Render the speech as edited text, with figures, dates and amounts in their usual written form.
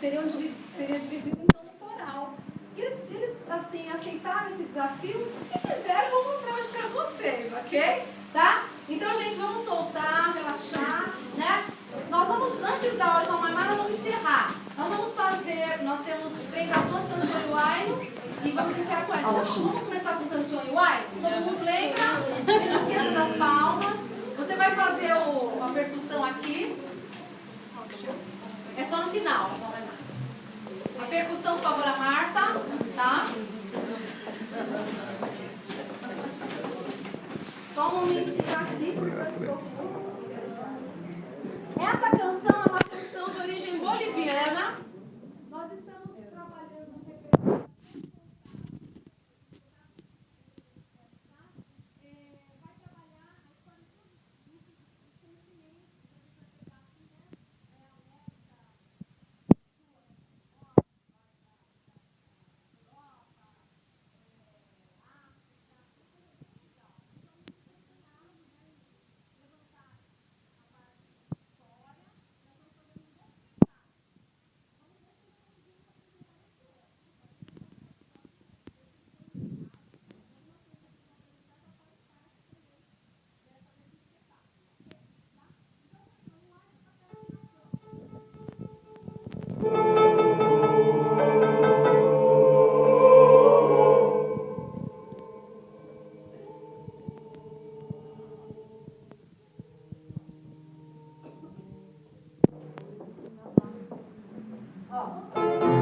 seria dividido em tom coral. Eles assim, aceitaram esse desafio e fizeram. Vou mostrar hoje para vocês, ok? Tá? Então, gente, vamos soltar, relaxar, né? Nós vamos, antes da aula nós vamos encerrar. Nós temos 30 canções, canção e Waino, e vamos encerrar com essa. Então, vamos começar com canção e Waino? Todo mundo lembra? Não esqueça das palmas. Você vai fazer a percussão aqui. É só no final, só vai mais. A percussão, por favor, a Marta, tá? Só um momentinho aqui, porque eu estou... Essa canção é uma canção de origem boliviana. Nós estamos trabalhando no repertório. Vai trabalhar a história dos sentimentos. Ó.